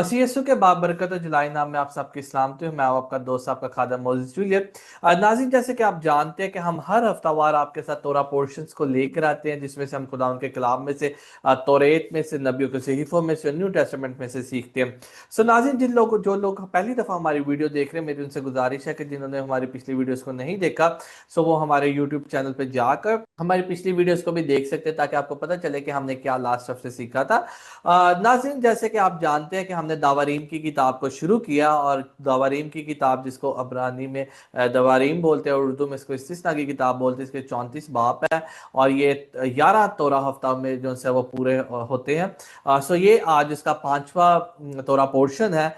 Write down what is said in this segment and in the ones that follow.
मसीह यीशु के बाबरकत और जलाई नाम में आप सबकी सलामती हूँ। मैं हूं आपका दोस्त, आपका खादम मोज़ेस जूलियट। नाज़रीन, जैसे कि आप जानते हैं कि हम हर हफ्तावार आपके साथ तोरा पोर्शंस को लेकर आते हैं, जिसमें से हम खुदा उनके कलाम में से, तौरेत में से, नबियों के सहीफों में से, न्यू टेस्टामेंट में से सीखते हैं। सो नाज़रीन, जो लोग पहली दफ़ा हमारी वीडियो देख रहे हैं, मेरी उनसे गुजारिश है कि जिन्होंने हमारी पिछली वीडियोज़ को नहीं देखा, सो वो हमारे यूट्यूब चैनल पर जाकर हमारी पिछली वीडियोज़ को भी देख सकते हैं, ताकि आपको पता चले कि हमने क्या लास्ट हफ्ते सीखा था। नाज़रीन, जैसे कि आप जानते हैं कि हमने दवारीम की किताब को शुरू किया, और दवारीम की किताब जिसको अबरानी में दवारीम बोलते हैं और उर्दू में इसको इस्तिस्ना की किताब बोलते हैं, इसके 34 बाब है, और ये 11 तोरा हफ्ता में जो से वो पूरे होते हैं। सो ये आज इसका 5वां तोरा पोर्शन है,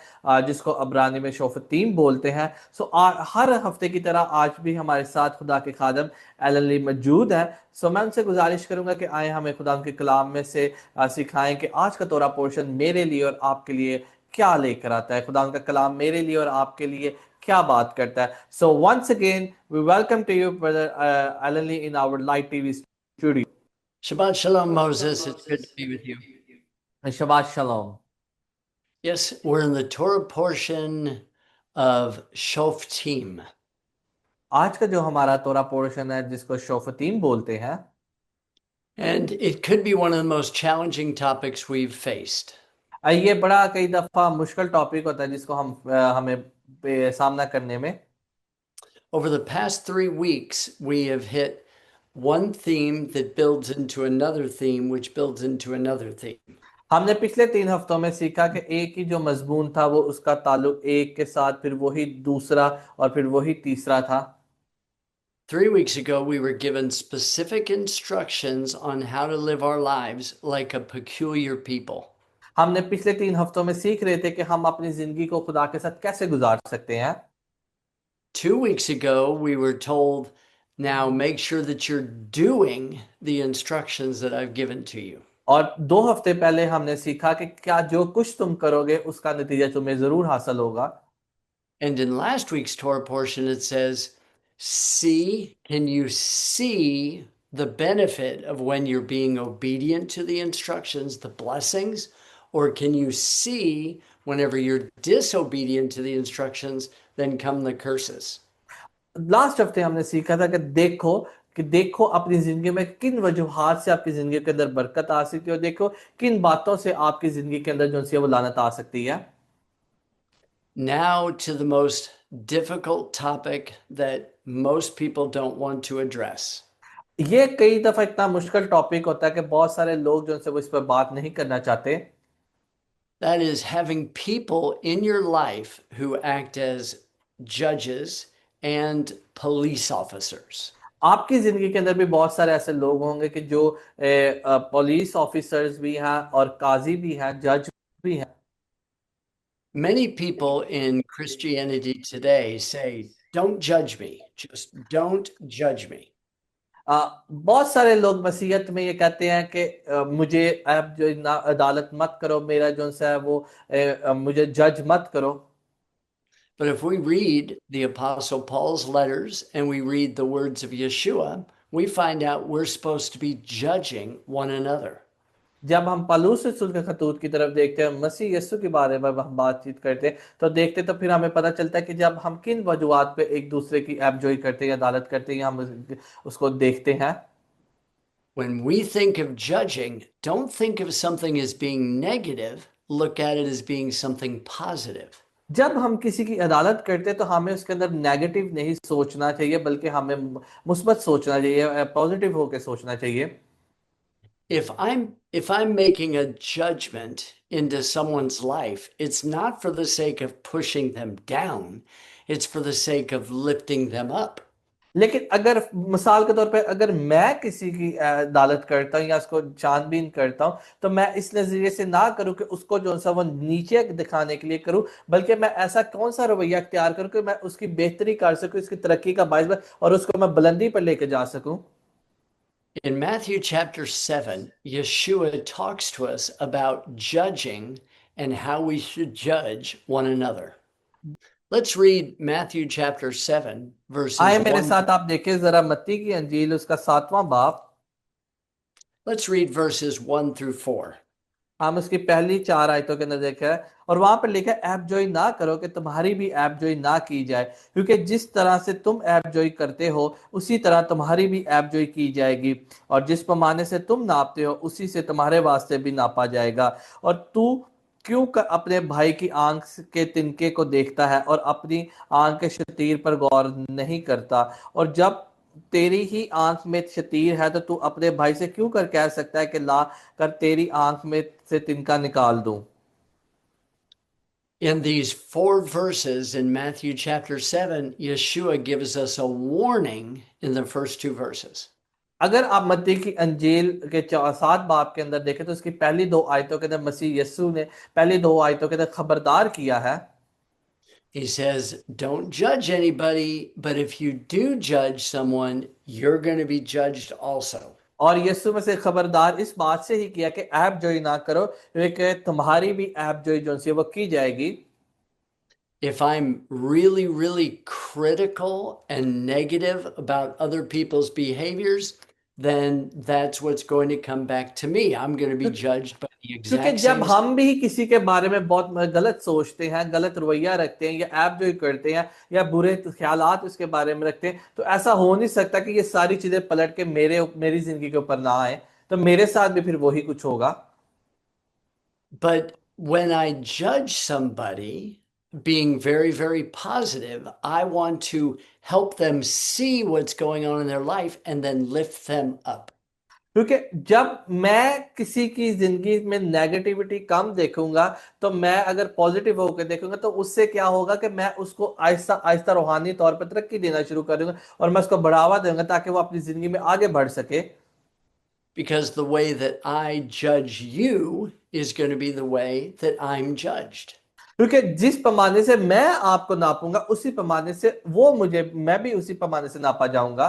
जिसको अबरानी में शोफतीम बोलते हैं। सो हर हफ्ते की तरह आज भी हमारे साथ खुदा के खादम एलन ली मौजूद है। सो मैं उनसे गुजारिश करूंगा कि आए हमें खुदा के कलाम में से सिखाएं कि आज का तोरा पोर्शन मेरे लिए और आपके लिए क्या लेकर आता है, खुदा का कलाम मेरे लिए और आपके लिए क्या बात करता है। So once again we welcome to you brother Allen Lee in our live TV studio. Shabbat Shalom, Moses. It's good to be with you. शबाश शलोम। Yes, we're in the Torah portion of Shoftim. आज का जो हमारा तोरा portion है जिसको शोफतीम बोलते हैं, And it could be one of the most challenging topics we've faced. ये बड़ा कई दफा मुश्किल टॉपिक होता है जिसको हमें सामना करने में। Over the past 3 weeks, we have hit one theme that builds into another theme, which builds into another theme. हमने पिछले 3 हफ्तों में सीखा कि एक ही जो मजमून था वो उसका ताल्लुक एक के साथ, फिर वही दूसरा, और फिर वही तीसरा था। 3 weeks ago, we were given specific instructions on how to live our lives like a peculiar people. हमने पिछले 3 हफ्तों में सीख रहे थे कि हम अपनी जिंदगी को खुदा के साथ कैसे गुजार सकते हैं। 2 weeks ago, we were told, now make sure that you're doing the instructions that I've given to you. और 2 हफ्ते पहले हमने सीखा कि क्या जो कुछ तुम करोगे उसका नतीजा तुम्हें जरूर हासिल होगा। And in last week's Torah portion, it says, can you see the benefit of when you're being obedient to the instructions, the blessings, or can you see whenever you're disobedient to the instructions, then come the curses? Last हफ्ते हमने सीखा था कि देखो अपनी जिंदगी में किन वजूहात से आपकी जिंदगी के अंदर बरकत आ सकती है, और देखो किन बातों से आपकी जिंदगी के अंदर जो सी वो लानत आ सकती है। Now to the most difficult topic that most people don't want to address. ये कई दफा इतना मुश्किल टॉपिक होता है कि बहुत सारे लोग जो वो इस पर बात नहीं करना चाहते। That is having people in your life who act as judges and police officers. आपकी जिंदगी के अंदर भी बहुत सारे ऐसे लोग होंगे कि जो पुलिस ऑफिसर्स भी हैं और काजी भी हैं, जज भी हैं। Many people in Christianity today say, don't judge me, just don't judge me. बहुत सारे लोग मसीहत में ये कहते हैं कि मुझे अब जो अदालत मत करो, मेरा जो है वो मुझे जज मत करो। But if we read the Apostle Paul's letters and we read the words of Yeshua, we find out we're supposed to be judging one another. जब हम पौलुस रसूल के खतूत की तरफ देखते हैं, मसीह यीशु के बारे में हम बातचीत करते हैं, तो देखते तो फिर हमें पता चलता है कि जब हम किन वजूहात पे एक दूसरे की एबजोई करते हैं या अदालत करते हैं, हम उसको देखते हैं। When we think of judging, don't think of something as being negative, look at it as being something positive. जब हम किसी की अदालत करते हैं तो हमें उसके अंदर नेगेटिव नहीं सोचना चाहिए, बल्कि हमें मुस्बत सोचना चाहिए, पॉजिटिव होकर सोचना चाहिए। If I'm making a judgment into someone's life, it's not for the sake of pushing them down, it's for the sake of lifting them up. लेकिन अगर मिसाल के तौर पे अगर मैं किसी की अदालत करता हूँ या उसको छानबीन करता हूँ, तो मैं इस नजरिए से ना करूँ कि उसको जो सा वो नीचे दिखाने के लिए करूँ, बल्कि मैं ऐसा कौन सा रवैया अख्तियार करूँ कि मैं उसकी बेहतरी कर सकूँ, उसकी तरक्की का बायस और उसको मैं बुलंदी पर लेके जा सकूँ। In Matthew chapter 7, Yeshua talks to us about judging and how we should judge one another. Let's read Matthew chapter 7, आए verses मेरे 1. साथ आप देखें जरा मत्ती की अंजील उसका 7वां बाब। Let's read verses 1 through 4. हम उसकी पहली 4 आयतों के अंदर देखा है, और वहां पर लिखा है, ऐबजोई ना करो कि तुम्हारी भी ऐबजोई ना की जाए, क्योंकि जिस तरह से तुम ऐबजोई करते हो उसी तरह तुम्हारी भी ऐबजोई की जाएगी, और जिस पैमाने से तुम नापते हो उसी से तुम्हारे वास्ते भी नापा जाएगा। और तू क्यों अपने भाई की आंख के तिनके को देखता है और अपनी आंख के शतीर पर गौर नहीं करता? और जब तेरी ही आंख में शतीर है तो तू अपने भाई से क्यों कर कह सकता है कि ला कर तेरी आंख में से तिनका निकाल दूं? In these four verses in Matthew chapter 7, Yeshua gives us a warning in the first two verses. अगर आप मत्ती की अंजील के 7 बाब के अंदर देखें तो उसकी पहली 2 आयतों के अंदर मसीह यस्सु ने पहली 2 आयतों के अंदर खबरदार किया है। He says, don't judge anybody, but if you do judge someone, you're going to be judged also. और यस्सु में से खबरदार इस बात से ही किया कि ऐप जोई ना करो, क्योंकि तुम्हारी भी ऐप जोई जो सी वो की जाएगी। If I'm really, really critical and negative about other people's behaviors, then that's what's going to come back to me. I'm going to be judged by the क्योंकि exact जब same. हम भी किसी के बारे में बहुत गलत सोचते हैं, गलत रवैया रखते हैं, या ऐप जो करते हैं या बुरे ख्यालात उसके बारे में रखते हैं, तो ऐसा हो नहीं सकता कि ये सारी चीजें पलट के मेरी जिंदगी के ऊपर ना आए, तो मेरे साथ भी फिर वही कुछ होगा। But when I judge somebody being very, very positive, I want to help them see what's going on in their life and then lift them up. क्योंकि जब मैं किसी की जिंदगी में नेगेटिविटी कम देखूंगा, तो मैं अगर पॉजिटिव होकर देखूंगा तो उससे क्या होगा कि मैं उसको आहिस्ता आहिस्ता रूहानी तौर पर तरक्की देना शुरू कर दूंगा और मैं उसको बढ़ावा दूंगा ताकि वो अपनी जिंदगी में आगे बढ़ सके। Because the way that I judge you is going to be the way that I'm judged. क्योंकि जिस पैमाने से मैं आपको नापूंगा उसी पैमाने से वो मुझे मैं भी उसी पैमाने से नापा जाऊंगा।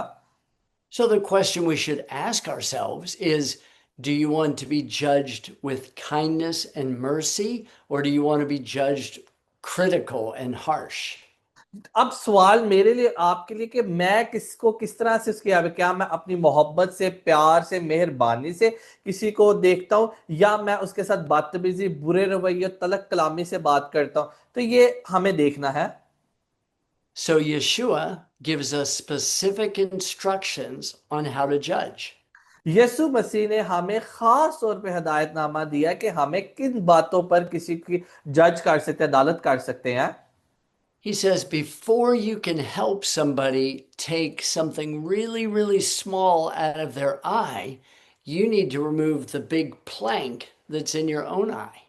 So the question we should ask ourselves is, do you want to be judged with kindness and mercy, or do you want to be judged critical and harsh? अब सवाल मेरे लिए आपके लिए कि मैं किसको किस तरह से उसकी आवे, क्या मैं अपनी मोहब्बत से, प्यार से, मेहरबानी से किसी को देखता हूं, या मैं उसके साथ बदतमीजी, बुरे रवैये, तलक कलामी से बात करता हूं? तो ये हमें देखना है। So Yeshua gives us specific instructions on how to judge. यीशु मसीह ने हमें खास तौर पे हदायतनामा दिया कि हमें किन बातों पर किसी की जज कर सकते हैं, अदालत कर सकते हैं। He says, before you can help somebody take something really, really small out of their eye, you need to remove the big plank that's in your own eye.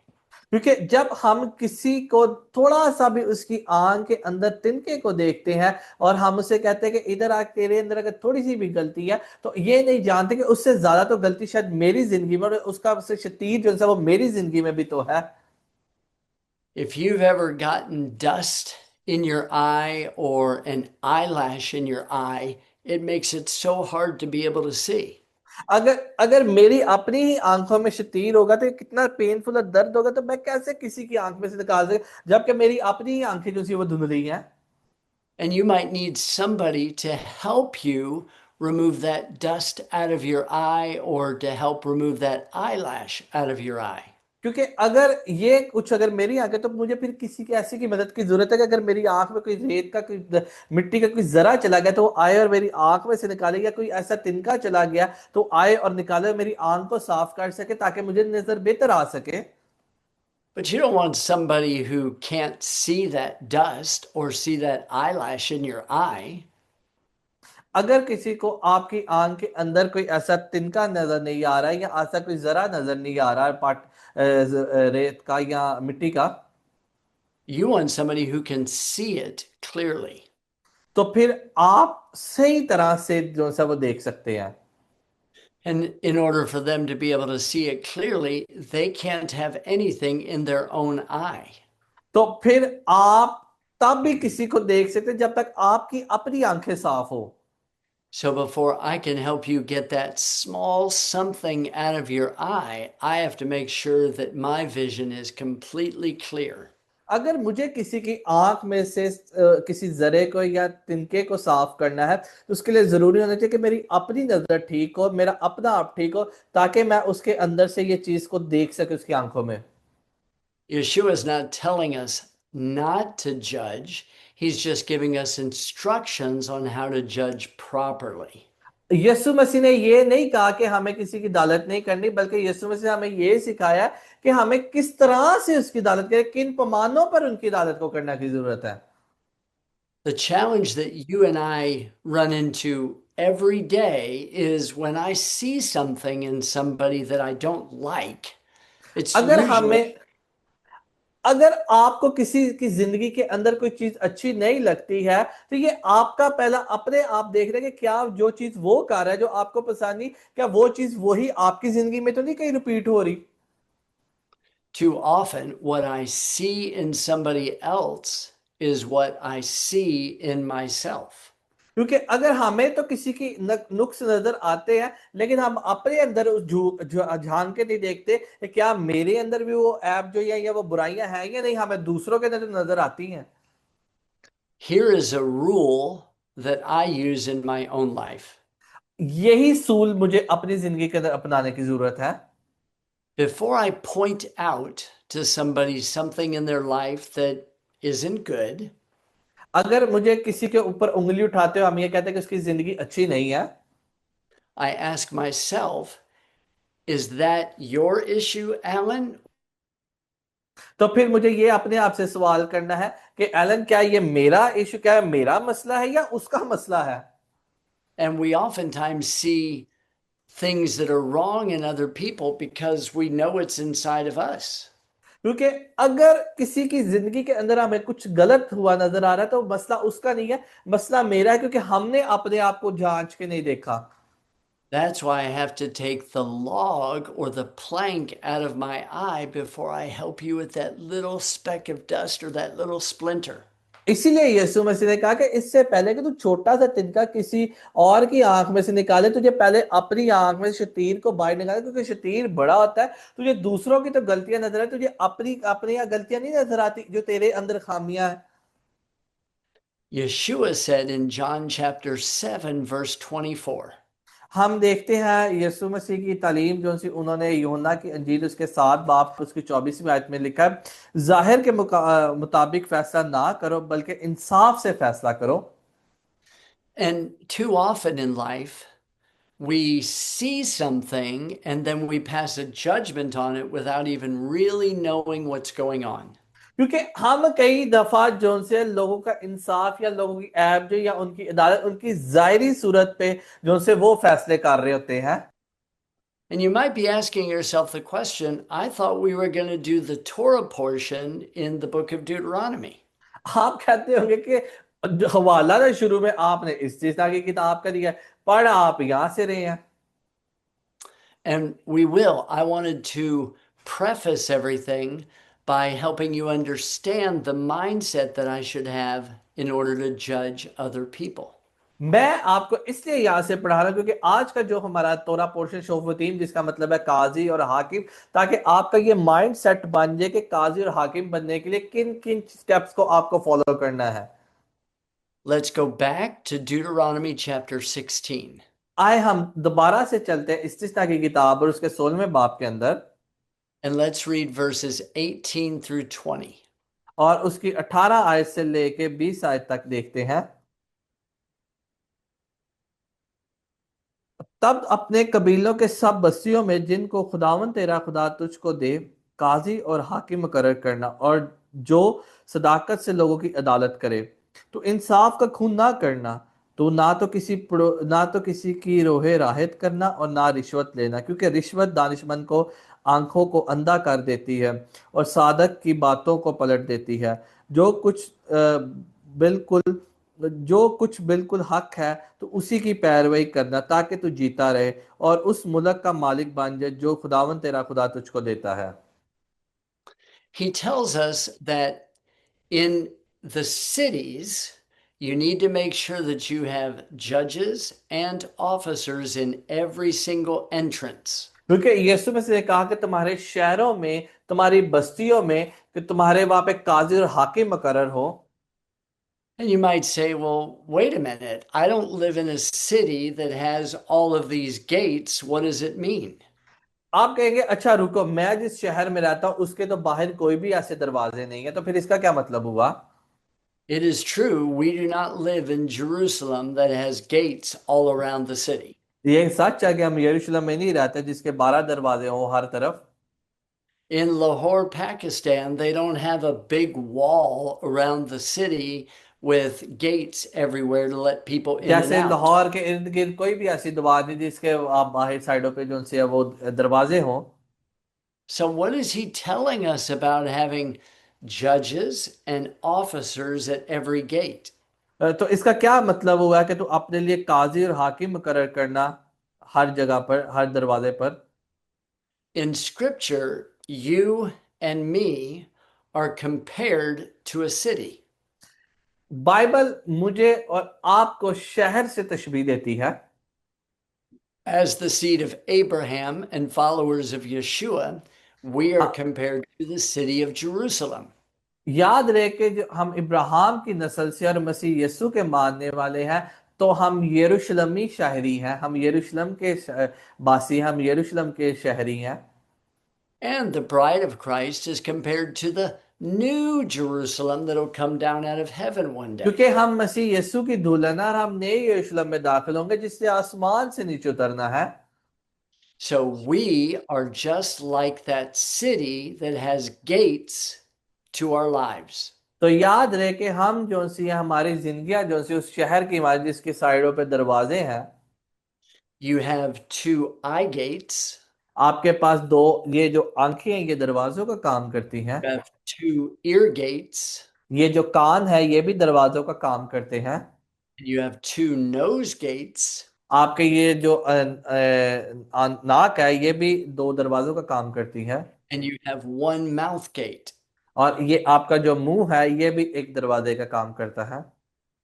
क्योंकि जब हम किसी को थोड़ा सा भी उसकी आंख के अंदर तिनके को देखते हैं और हम उसे कहते हैं कि इधर आ, तेरे अंदर अगर थोड़ी सी भी गलती है, तो ये नहीं जानते कि उससे ज्यादा तो गलती शायद मेरी जिंदगी में, और उसका उससे शतीर जो है वो मेरी जिंदगी में भी तो है। If you've ever gotten dust in your eye or an eyelash in your eye, it makes it so hard to be able to see. अगर अगर मेरी अपनी ही आंखों में शतीर होगा तो ये कितना पेनफुल और दर्द होगा, तो मैं कैसे किसी की आंख में से निकाल सके जबकि मेरी अपनी ही आंखें जो सी वो धुंधली हैं। And you might need somebody to help you remove that dust out of your eye or to help remove that eyelash out of your eye. क्योंकि अगर ये कुछ अगर मेरी आंखें, तो मुझे फिर किसी की ऐसी की मदद की जरूरत है कि अगर मेरी आंख में कोई रेत का कोई मिट्टी का कोई जरा चला गया तो वो आए और मेरी आंख में से निकाले, या कोई ऐसा तिनका चला गया तो आए और निकाले और मेरी आंख को साफ कर सके ताकि मुझे नजर बेहतर आ सके। But you don't want somebody who can't see that dust or see that eyelash in your eye. अगर किसी को आपकी आंख के अंदर कोई ऐसा तिनका नजर नहीं आ रहा है या ऐसा कोई जरा नजर नहीं आ रहा है, रेत का या मिट्टी का, You want somebody who can see it clearly. तो फिर आप सही तरह से जो सा वो देख सकते हैं। And in order for them to be able to see it clearly, they can't have anything in their own eye. तो फिर आप तब भी किसी को देख सकते हैं जब तक आपकी अपनी आंखें साफ हो। So before I can help you get that small something out of your eye, I have to make sure that my vision is completely clear. अगर मुझे किसी की आंख में से किसी जरे को या तिनके को साफ करना है तो उसके लिए जरूरी होना चाहिए कि मेरी अपनी नजर ठीक हो, मेरा अपना आप ठीक हो, ताकि मैं उसके अंदर से ये चीज को देख सके उसकी आंखों में। Yeshua is not telling us not to judge. He's just giving us instructions on how to judge properly. यीशु मसीह ने ये नहीं कहा कि हमें किसी की अदालत नहीं करनी, बल्कि यीशु मसीह ने हमें ये सिखाया कि हमें किस तरह से उसकी अदालत करें, किन पैमानों पर उनकी अदालत को करने की जरूरत है। The challenge that you and I run into every day is when I see something in somebody that I don't like, it's अगर usually हमें अगर आपको किसी की जिंदगी के अंदर कोई चीज अच्छी नहीं लगती है तो ये आपका पहला अपने आप देख रहे हैं कि क्या जो चीज वो कर रहा है जो आपको पसंद नहीं, क्या वो चीज वही आपकी जिंदगी में तो नहीं कहीं रिपीट हो रही। too often what I see in somebody else is what I see in myself. क्योंकि अगर हमें तो किसी की नुक्स नजर आते हैं लेकिन हम अपने अंदर उस झांक के नहीं देखते कि क्या मेरे अंदर भी वो ऐप जो है या वो बुराइयां हैं या नहीं, हमें दूसरों के अंदर नजर आती हैं। Here is a rule that I use in my own life. यही सूल मुझे अपनी जिंदगी के अंदर अपनाने की जरूरत है। Before I point out to somebody something in their life that isn't good, अगर मुझे किसी के ऊपर उंगली उठाते हो हम ये कहते हैं कि उसकी जिंदगी अच्छी नहीं है, I ask myself, is that your issue, Alan? तो फिर मुझे ये अपने आप से सवाल करना है कि एलन क्या ये मेरा इशू, क्या मेरा मसला है या उसका मसला है। And we oftentimes see things that are wrong in other people because we know it's inside of us. क्योंकि अगर किसी की जिंदगी के अंदर हमें कुछ गलत हुआ नजर आ रहा है तो मसला उसका नहीं है, मसला मेरा है, क्योंकि हमने अपने आप को जांच के नहीं देखा। That's why I have to take the log or the plank out of my eye before I help you with that little speck of dust or that little splinter. इसीलिए यीशु मसीह ने कहा कि इससे पहले कि तू छोटा सा तिनका किसी और की आंख में से निकाले, तुझे पहले अपनी आंख में से शतीर को बाहर निकाले, क्योंकि शतीर बड़ा होता है। तुझे दूसरों की तो गलतियां नजर आती, तुझे अपनी अपनी गलतियां नहीं नजर आती जो तेरे अंदर खामियां हैं। Yeshua said in John chapter 7, verse 24, हम देखते हैं यीशु मसीह की तालीम जो सी उन्होंने यूहन्ना की अंजील उसके 7 बाब उसकी 24वीं आयत में लिखा है, जाहिर के मुताबिक फैसला ना करो बल्कि इंसाफ से फैसला करो। and too often in life, we see something and then we pass a judgment on it without even really knowing what's going on. क्योंकि हम कई दफा जो से लोगों का इंसाफ या लोगों की ऐब जो या उनकी अदालत उनकी जाहिरी सूरत पे जो से वो फैसले कर रहे होते हैं। And you might be asking yourself the question, I thought we were going to do the Torah portion in the book of Deuteronomy. आप कहते होंगे कि हवाला ना शुरू में आपने इस चीज की किताब का दिया, पढ़ आप यहां से रहे हैं। And we will. I wanted to preface everything by helping you understand the mindset that I should have in order to judge other people. मैं आपको इसलिए यहां से पढ़ा रहा हूं क्योंकि आज का जो हमारा तोरा पोर्शन शोफतीम जिसका मतलब है काजी और हाकिम, ताकि आपका ये माइंड सेट बन जाए कि काजी और हाकिम बनने के लिए किन किन स्टेप्स को आपको फॉलो करना है। Let's go back to Deuteronomy chapter 16. आए हम दोबारा से चलते हैं इस्तिस्ना की किताब और उसके 16वें बाब के अंदर, And let's read verses 18 through 20. और उसकी 18 आयत से लेके 20 आयत तक देखते हैं। तब अपने कबीलों के सब बस्तियों में जिनको खुदावन तेरा खुदा तुझको दे काजी और हाकिम मुकर्रर करना, और जो सदाकत से लोगों की अदालत करे। तो इंसाफ का खून ना करना, तो ना तो किसी की रोहे राहत करना और ना रिश्वत लेना, क्योंकि रिश्वत दानिशमंद को आंखों को अंधा कर देती है और सादक की बातों को पलट देती है। जो कुछ बिल्कुल जो कुछ बिल्कुल हक है तो उसी की पैरवी करना, ताकि तू जीता रहे और उस मुल्क का मालिक बन जाए जो खुदावन तेरा खुदा तुझको देता है। He tells us that in the cities, you need to make sure that you have judges and officers in every single entrance. क्योंकि यीशु में से कहा कि तुम्हारे शहरों में, तुम्हारी बस्तियों में, कि तुम्हारे वहां पे काजी और हाकिम मुकर्रर हो। And you might say, well, wait a minute. I don't live in a city that has all of these gates. What does it mean? आप कहेंगे अच्छा रुको, मैं जिस शहर में रहता हूं उसके तो बाहर कोई भी ऐसे दरवाजे नहीं है, तो फिर इसका क्या मतलब हुआ? It is true, we do not live in Jerusalem that has gates all around the city. ये सच है कि हम यरूशलेम में नहीं रहते जिसके 12 दरवाजे हों हर तरफ। In Lahore, Pakistan, they don't have a big wall around the city with gates everywhere to let people in and जैसे out. लाहौर के इर्द गिर्द कोई भी ऐसी दीवार नहीं जिसके आप बाहर साइडों पे जो उनसे वो दरवाजे हों। So, what is he telling us about having judges and officers at every gate? तो इसका क्या मतलब हुआ कि तू अपने लिए काजी और हाकिम मुकर्रर करना हर जगह पर, हर दरवाजे पर। In scripture, you and me are compared to a city. Bible मुझे और आपको शहर से तशबीह देती है। As the seed of Abraham and followers of Yeshua, we are हाँ, compared to the city of Jerusalem. याद रहे कि जो हम इब्राहिम की नस्ल से और मसीह यीशु के मानने वाले हैं, तो हम यरूशलेमी शहरी हैं, हम यरूशलेम के बासी हैं, हम यरूशलेम के शहरी हैं। And the bride of Christ is compared to the new Jerusalem that'll come down out of heaven one day. क्योंकि हम मसीह यीशु की दुल्हन हैं और हम नए यरूशलेम में दाखिल होंगे जिससे आसमान से नीचे उतरना है। So we are just like that city that has gates to our lives. तो याद रहे कि हम जो सी हैं, हमारी जिंदगियां जो सी उस शहर की इमारत जिसके साइडों पे दरवाजे हैं। You have two eye gates, आपके पास दो, ये जो आंखें हैं ये दरवाजों का काम करती हैं। you have two ear gates, ये जो कान है ये भी दरवाजों का काम करते हैं। and you have two nose gates, आपके ये जो नाक है ये भी दो दरवाजों का काम करती है। and you have one mouth gate. और ये आपका जो मुंह है ये भी एक दरवाजे का काम करता है।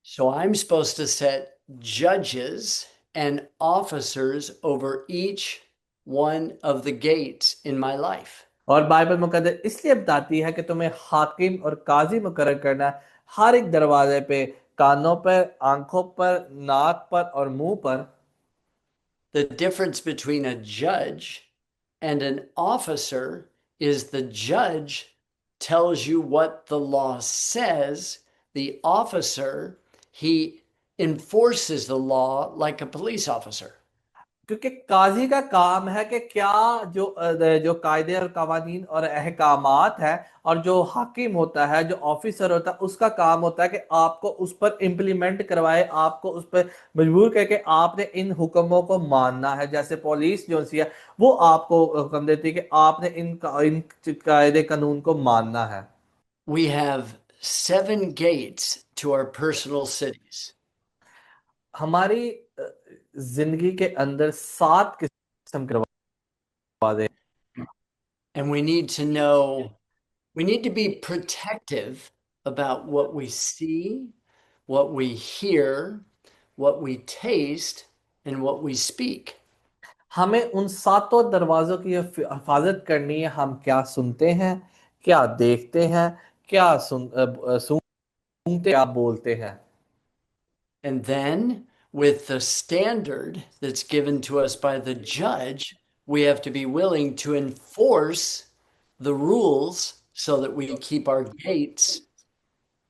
So I'm supposed to set judges and officers over each one of the gates in my life. और बाइबल मुकद्दस इसलिए बताती है कि तुम्हें हाकिम और काजी मुकर्रर करना है हर एक दरवाजे पे, कानों पर, आंखों पर, नाक पर और मुंह पर। The difference between a judge and an officer is the judge tells you what the law says. The officer, he enforces the law like a police officer. क्योंकि काजी का काम है कि क्या जो जो कायदे और कानून और अहकामात है, और जो हाकिम होता है, जो ऑफिसर होता है, उसका काम होता है कि आपको उस पर इम्प्लीमेंट करवाए, आपको उस पर मजबूर करके आपने इन हुक्मों को मानना है। जैसे पुलिस जो सी है वो आपको हुक्म देती है कि आपने इन कायदे कानून को मानना है। We have 7 gates to our personal cities. हमारी जिंदगी के अंदर 7 किस्म के दरवाजे। And we need to know, we need to be protective about what we see, what we hear, what we taste, and what we speak. हमें उन 7 दरवाजों की हिफाजत करनी है। हम क्या सुनते हैं, क्या देखते हैं, क्या सूंघते, क्या बोलते हैं। And then, with the standard that's given to us by the judge, we have to be willing to enforce the rules so that we keep our gates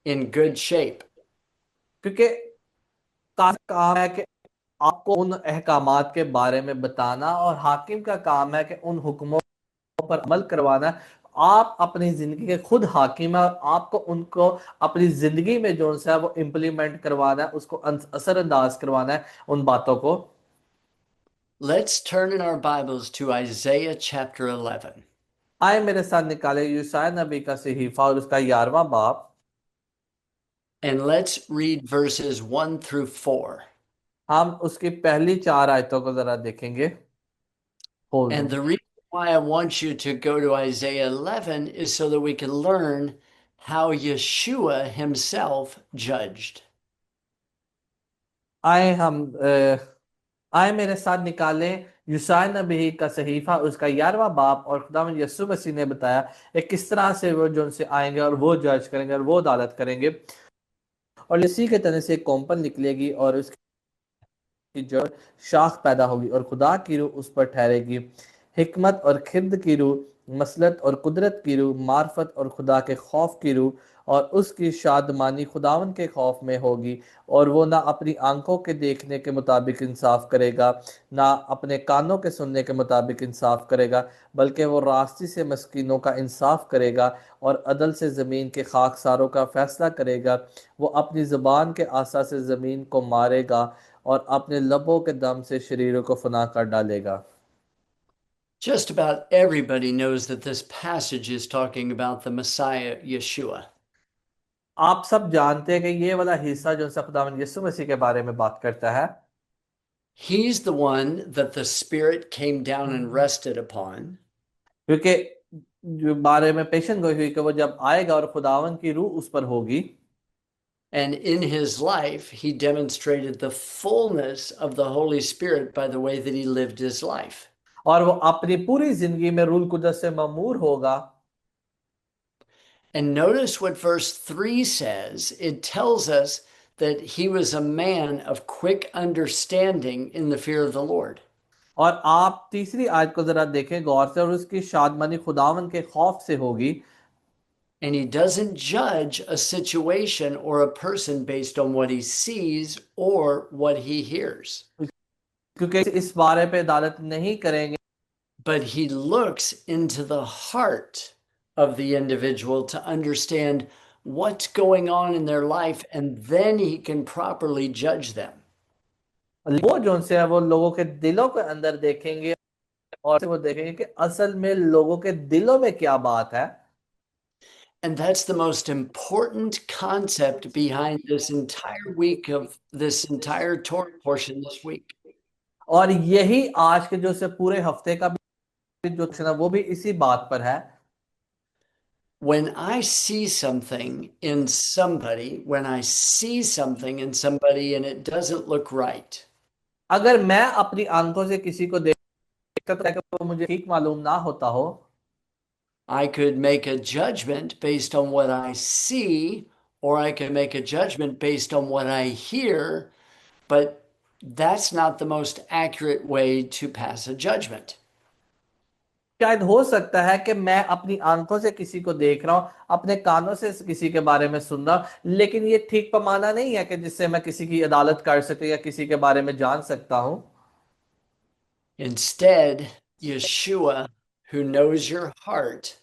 in good shape. क्योंकि काजी का काम है कि आपको उन अहकामात के बारे में बताना, और हाकिम का काम है कि उन हुक्मों पर अमल करवाना। आप अपनी जिंदगी के खुद हाकिम है और आपको उनको अपनी जिंदगी में जो सा है वो इम्प्लीमेंट करवाना है, उसको असरअंदाज करवाना है उन बातों को। Let's turn in our Bibles to Isaiah chapter 11. आए मेरे साथ निकाले यूसाया नबी का सहीफा और उसका 11वां बाब। And let's read verses 1 through 4. हम उसकी पहली 4 आयतों को जरा देखेंगे। खोल And दूं। the reason why I want you to go to Isaiah 11 is so that we can learn how Yeshua himself judged. आए हम आए मेरे साथ निकालें यूशाय नबी का सहीफा उसका 11वां बाब, और खुदावंद यीशु मसीह ने बताया कि किस तरह से वो जो उनसे आएंगे और वो जज करेंगे और वो अदालत करेंगे। और इसी के तने से एक कोम्पल निकलेगी और उसकी जड़ शाख पैदा होगी और खुदा की रूह उस पर ठहरेगी। हिकमत और खिर्द की रूह, मसलत और कुदरत की रूह, मार्फत और खुदा के खौफ की रूह, और उसकी शादमानी खुदावन के खौफ में होगी। और वो ना अपनी आंखों के देखने के मुताबिक इंसाफ करेगा, ना अपने कानों के सुनने के मुताबिक इंसाफ करेगा, बल्कि वो रास्ते से मस्कीनों का इंसाफ करेगा और अदल से ज़मीन के खाकसारों का फैसला करेगा। वो अपनी ज़ुबान के आसा से ज़मीन को मारेगा और अपने लबों के दम से शरीरों को फना कर डालेगा। Just about everybody knows that this passage is talking about the Messiah, Yeshua. आप सब जानते हैं कि ये वाला हिस्सा जो खुदावंद यीशु मसीह के बारे में बात करता है। He's the one that the Spirit came down and rested upon. क्योंकि जो बारे में पेशन गोई हुई कि वो जब आएगा और खुदावन की रूह उस पर होगी। And in his life, he demonstrated the fullness of the Holy Spirit by the way that he lived his life. और वो अपनी पूरी जिंदगी में रूल कुदस से ममूर होगा। And notice what verse 3 says. It tells us that he was a man of quick understanding in the fear of the Lord. और आप तीसरी आयत को जरा देखें गौर से, और उसकी शादमानी खुदावन के खौफ से होगी। And he doesn't judge a situation or a person based on what he sees or what he hears. क्योंकि इस बारे पे अदालत नहीं करेंगे, But he looks into the heart of the individual to understand what's going on in their life, and then he can properly judge them. वो जो उनसे है वो लोगों के दिलों के अंदर देखेंगे और वो देखेंगे कि असल में लोगों के दिलों में क्या बात है। And that's the most important concept behind this entire week of this entire Torah portion this week. और यही आज के जो से पूरे हफ्ते का भी जो है वो भी इसी बात पर है। When I see something in somebody, when I see something in somebody and it doesn't look right, अगर मैं अपनी आंखों से किसी को देखता तो वो मुझे ठीक मालूम ना होता हो, I could make a judgment based on what I see, or I could make a judgment based on what I hear, but that's not the most accurate way to pass a judgment. शायद हो सकता है कि मैं अपनी आंखों से किसी को देख रहा हूं, अपने कानों से किसी के बारे में सुन रहा हूं, लेकिन ये ठीक पैमाना नहीं है कि जिससे मैं किसी की अदालत कर सकूं या किसी के बारे में जान सकता हूं। Instead, Yeshua, who knows your heart,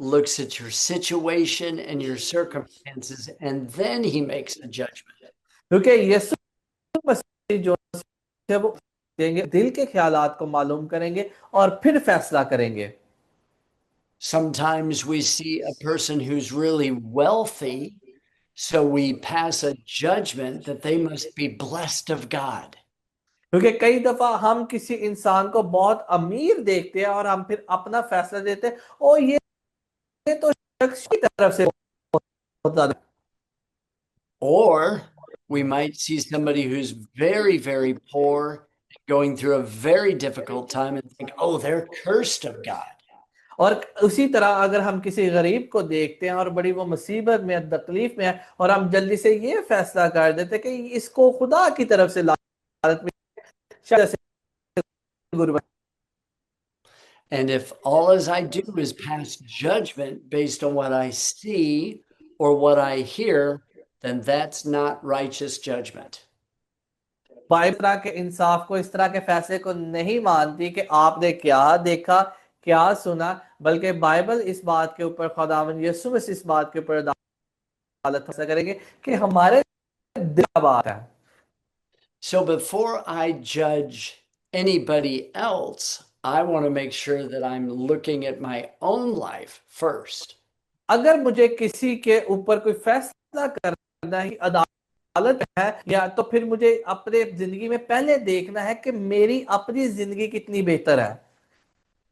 looks at your situation and your circumstances, and then he makes a judgment. क्योंकि यीशु मसीह जो है वो देंगे, दिल के ख्यालात को मालूम करेंगे और फिर फैसला करेंगे। Sometimes we see a person who's really wealthy, so we pass a judgment that they must be blessed of God. क्योंकि कई दफा हम किसी इंसान को बहुत अमीर देखते हैं और हम फिर अपना फैसला देते हैं, ओ ये तो शख्स की तरफ से होता है। Or we might see somebody who's very, very poor, going through a very difficult time, and think, oh, they're cursed of God. और उसी तरह अगर हम किसी गरीब को देखते हैं और बड़ी वो मुसीबत में तकलीफ में है, और हम जल्दी से ये फैसला कर देते हैं कि इसको खुदा की तरफ से लानत में शायद से गुर्बत। And if all as I do is pass judgment based on what I see or what I hear, then that's not righteous judgment. Bible इस तरह के इंसाफ को, इस तरह के फैसले को नहीं मानती कि आपने क्या देखा क्या सुना, बल्कि बाइबल इस बात के ऊपर, खुदावंद यीशु मसीह इस बात के ऊपर अदालत फैसला करेंगे कि हमारे दिल का बात है। So before I judge anybody else, I want to make sure that I'm looking at my own life first. अगर मुझे किसी के ऊपर कोई फैसला करना करना ही अदालत है, या तो फिर मुझे अपने जिंदगी में पहले देखना है कि मेरी अपनी जिंदगी कितनी बेहतर है।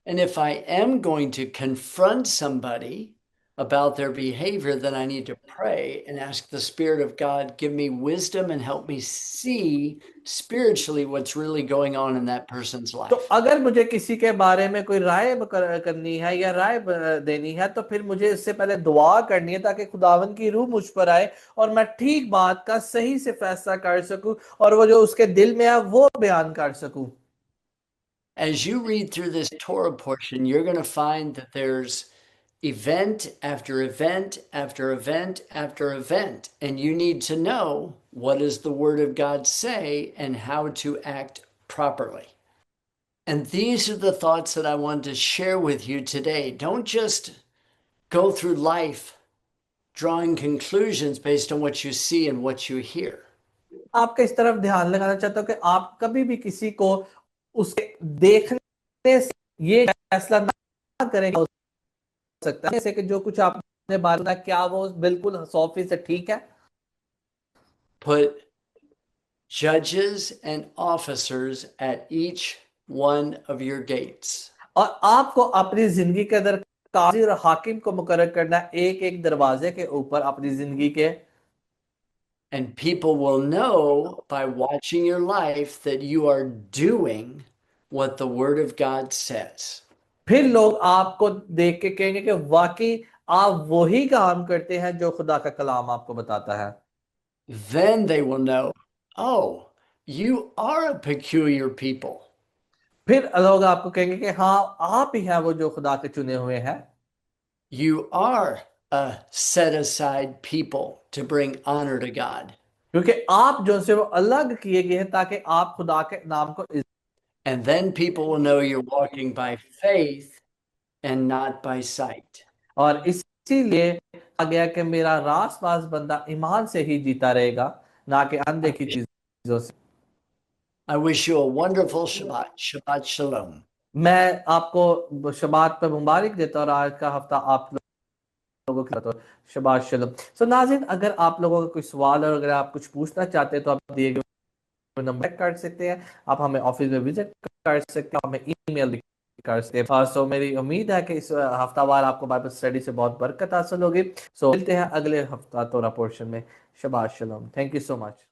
And if I am going to confront somebody about their behavior, then I need to pray and ask the Spirit of God, give me wisdom and help me see spiritually what's really going on in that person's तो life. अगर मुझे किसी के बारे में कोई राय करनी है या राय देनी है, तो फिर मुझे इससे पहले दुआ करनी है ताकि खुदावन की रूह मुझ पर आए और मैं ठीक बात का सही से फैसला कर सकूं और वो जो उसके दिल में है वो बयान कर सकूं। As you read through this Torah portion, you're going to find that there's event after event after event after event, and you need to know what does the Word of God say and how to act properly. And these are the thoughts that I wanted to share with you today. Don't just go through life drawing conclusions based on what you see and what you hear. आपका इस तरफ ध्यान लगाना चाहता हूं कि आप कभी भी किसी को उसके देखने से ये फैसला ना करें हो सकता है जैसे कि जो कुछ आपने बात बताया क्या वो बिल्कुल 100% ठीक है। Put judges and officers at each one of your gates. और आपको अपनी जिंदगी के अंदर काजी और हाकिम को मुकर्रर करना है एक एक दरवाजे के ऊपर अपनी जिंदगी के। And people will know by watching your life that you are doing what the Word of God says. फिर लोग आपको देख के कहेंगे कि वाकई आप वही काम करते हैं जो खुदा का कलाम आपको बताता है। Then they will know, oh, you are a peculiar people. फिर लोग आपको कहेंगे कि हाँ आप ही हैं वो जो खुदा के चुने हुए हैं। You are a set aside people to bring honor to God. क्योंकि आप जो से वो अलग किए गए हैं ताकि आप खुदा के नाम को And then people will know you're walking by faith and not by sight. और इसीलिए आ गया कि मेरा रास पास बंदा ईमान से ही जीता रहेगा, ना कि अनदेखी चीजों से। I wish you a wonderful Shabbat. Shabbat Shalom. मैं आपको शबात पर मुबारक देता हूँ और आज का हफ्ता आप लोगों के साथ शबात शलम। सो नाज़रीन, अगर आप लोगों का कोई सवाल और अगर आप कुछ पूछना चाहते हैं तो आप दिए गए नंबर कर सकते हैं, आप हमें ऑफिस में विजिट कर सकते हैं, हमें ईमेल कर सकते हैं। सो मेरी उम्मीद है कि इस हफ्तावार आपको बाइबल स्टडी से बहुत बरकत हासिल होगी। सो मिलते हैं अगले हफ्ता तोरा पोर्शन में। Shabbat shalom. Thank you so much.